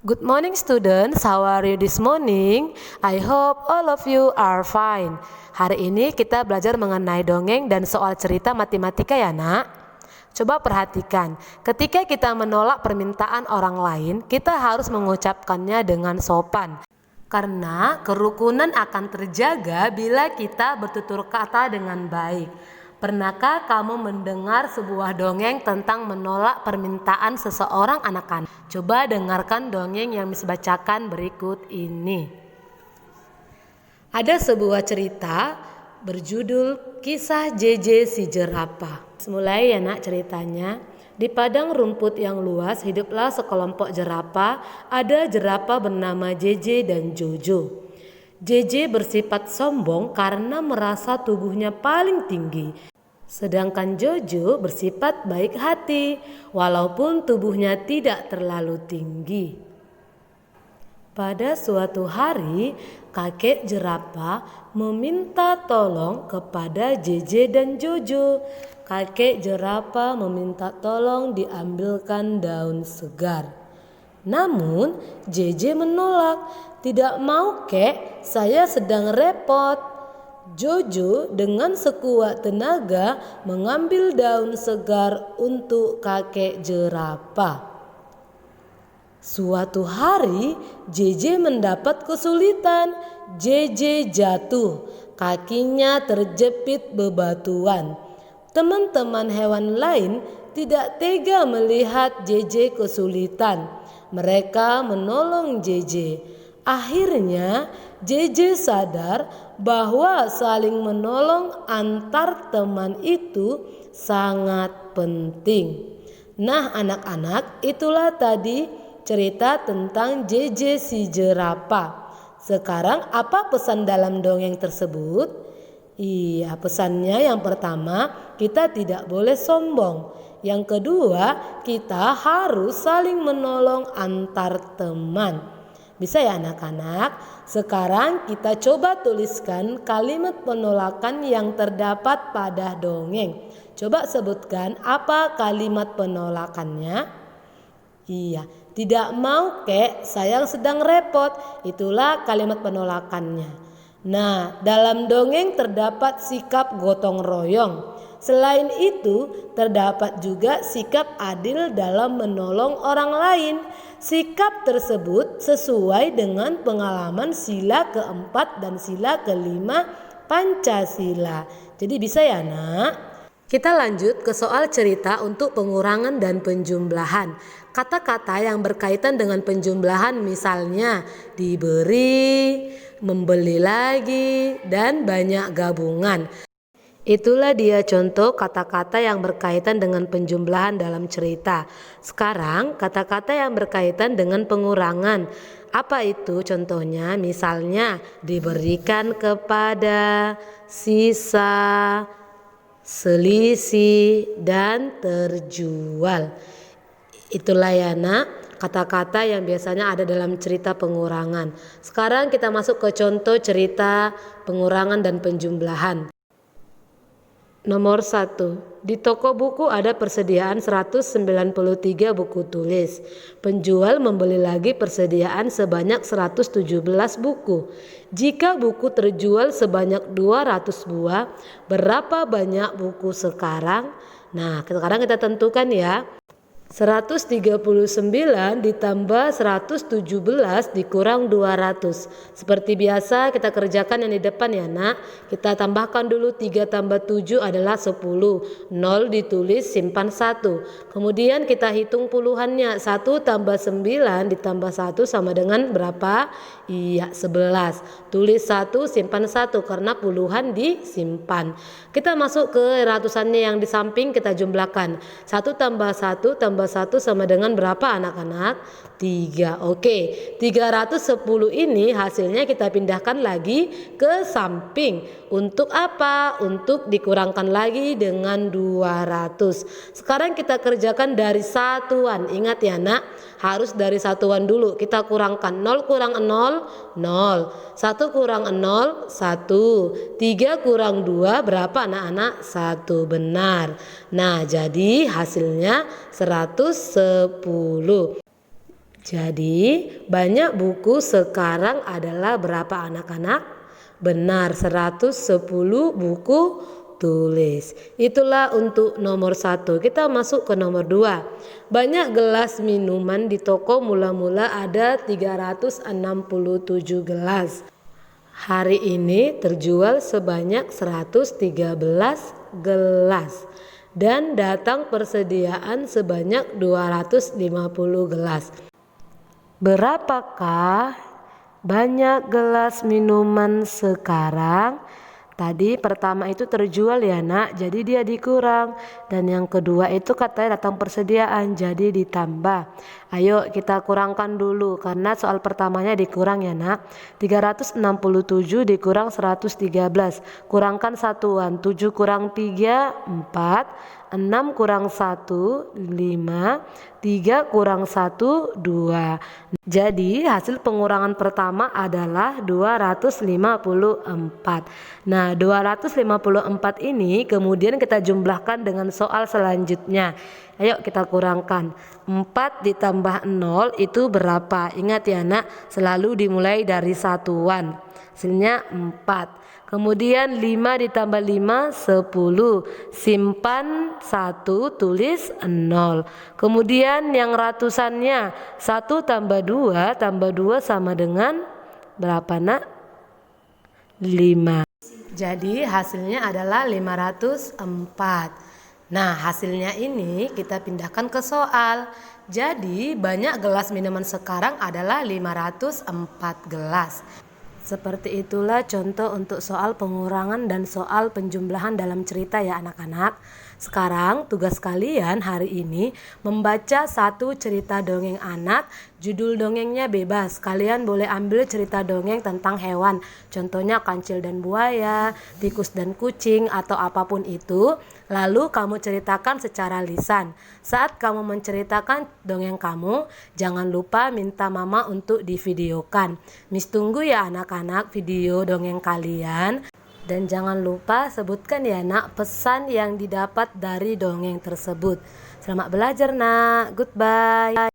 Good morning students, how are you this morning? I hope all of you are fine. Hari ini kita belajar mengenai dongeng dan soal cerita matematika ya nak. Coba perhatikan, ketika kita menolak permintaan orang lain, kita harus mengucapkannya dengan sopan. Karena kerukunan akan terjaga bila kita bertutur kata dengan baik. Pernahkah kamu mendengar sebuah dongeng tentang menolak permintaan seseorang anak-anak? Coba dengarkan dongeng yang Miss bacakan berikut ini. Ada sebuah cerita berjudul Kisah JJ si Jerapah. Mulai ya nak ceritanya. Di padang rumput yang luas hiduplah sekelompok jerapah. Ada jerapah bernama JJ dan Jojo. JJ bersifat sombong karena merasa tubuhnya paling tinggi. Sedangkan Jojo bersifat baik hati walaupun tubuhnya tidak terlalu tinggi. Pada suatu hari, kakek jerapah meminta tolong kepada JJ dan Jojo. Kakek jerapah meminta tolong diambilkan daun segar. Namun JJ menolak. Tidak mau kek, saya sedang repot. Jojo dengan sekuat tenaga mengambil daun segar untuk kakek jerapah. Suatu hari JJ mendapat kesulitan. JJ jatuh, kakinya terjepit bebatuan. Teman-teman hewan lain tidak tega melihat JJ kesulitan. Mereka menolong JJ. Akhirnya JJ sadar bahwa saling menolong antar teman itu sangat penting. Nah anak-anak, itulah tadi cerita tentang JJ si jerapah. Sekarang apa pesan dalam dongeng tersebut? Iya, pesannya yang pertama, kita tidak boleh sombong. Yang kedua, kita harus saling menolong antar teman. Bisa ya anak-anak? Sekarang kita coba tuliskan kalimat penolakan yang terdapat pada dongeng. Coba sebutkan apa kalimat penolakannya. Iya, tidak mau kek, saya sedang repot. Itulah kalimat penolakannya. Nah, dalam dongeng terdapat sikap gotong royong. Selain itu, terdapat juga sikap adil dalam menolong orang lain. Sikap tersebut sesuai dengan pengalaman sila keempat dan sila kelima Pancasila. Jadi bisa ya nak? Kita lanjut ke soal cerita untuk pengurangan dan penjumlahan. Kata-kata yang berkaitan dengan penjumlahan misalnya diberi, membeli lagi, dan banyak gabungan. Itulah dia contoh kata-kata yang berkaitan dengan penjumlahan dalam cerita. Sekarang kata-kata yang berkaitan dengan pengurangan. Apa itu contohnya? Misalnya diberikan kepada, sisa, selisih, dan terjual. Itulah ya nak, kata-kata yang biasanya ada dalam cerita pengurangan. Sekarang kita masuk ke contoh cerita pengurangan dan penjumlahan. Nomor 1. Di toko buku ada persediaan 193 buku tulis. Penjual membeli lagi persediaan sebanyak 117 buku. Jika buku terjual sebanyak 200 buah, berapa banyak buku sekarang? Nah, sekarang kita tentukan ya. 139 ditambah 117 dikurang 200. Seperti biasa kita kerjakan yang di depan ya nak. Kita tambahkan dulu 3 tambah 7 adalah 10. 0 ditulis simpan 1. Kemudian kita hitung puluhannya. 1 tambah 9 ditambah 1 sama dengan berapa? Iya 11. Tulis 1 simpan 1 karena puluhan disimpan. Kita masuk ke ratusannya yang di samping, kita jumlahkan. 1 tambah 1 tambah 1 sama dengan berapa anak-anak? 3. Oke, 310 ini hasilnya kita pindahkan lagi ke samping. Untuk apa? Untuk dikurangkan lagi dengan 200. Sekarang kita kerjakan dari satuan. Ingat ya nak, harus dari satuan dulu. Kita kurangkan 0 kurang 0, 0. 1 kurang 0, 1. 3 kurang 2 berapa anak-anak? 1. Benar. Nah, jadi hasilnya 110. Jadi banyak buku sekarang adalah berapa anak-anak? Benar, 110 buku tulis. Itulah untuk nomor 1. Kita masuk ke nomor 2. Banyak gelas minuman di toko, mula-mula ada 367 gelas. Hari ini terjual sebanyak 113 gelas. Dan datang persediaan sebanyak 250 gelas. Berapakah banyak gelas minuman sekarang? Tadi pertama itu terjual ya nak, jadi dia dikurang. Dan yang kedua itu katanya datang persediaan, jadi ditambah. Ayo kita kurangkan dulu karena soal pertamanya dikurang ya nak. 367 dikurang 113. Kurangkan satuan, 7 kurang 3, 4. 6 kurang 1, 5. 3 kurang 1, 2. Jadi hasil pengurangan pertama adalah 254. Nah 254 ini kemudian kita jumlahkan dengan soal selanjutnya. Ayo kita kurangkan. 4 ditambah 0 itu berapa? Ingat ya nak, selalu dimulai dari satuan. Hasilnya 4. Kemudian 5 ditambah 5 10. Simpan 1, tulis 0. Kemudian yang ratusannya 1 tambah 2 sama dengan berapa nak? 5. Jadi hasilnya adalah 504. Nah hasilnya ini kita pindahkan ke soal. Jadi banyak gelas minuman sekarang adalah 504 gelas. Seperti itulah contoh untuk soal pengurangan dan soal penjumlahan dalam cerita ya anak-anak. Sekarang tugas kalian hari ini membaca satu cerita dongeng anak. Judul dongengnya bebas. Kalian boleh ambil cerita dongeng tentang hewan. Contohnya kancil dan buaya, tikus dan kucing atau apapun itu. Lalu kamu ceritakan secara lisan. Saat kamu menceritakan dongeng kamu, jangan lupa minta mama untuk divideokan. Miss tunggu ya anak-anak video dongeng kalian. Dan jangan lupa sebutkan ya nak pesan yang didapat dari dongeng tersebut. Selamat belajar nak. Goodbye.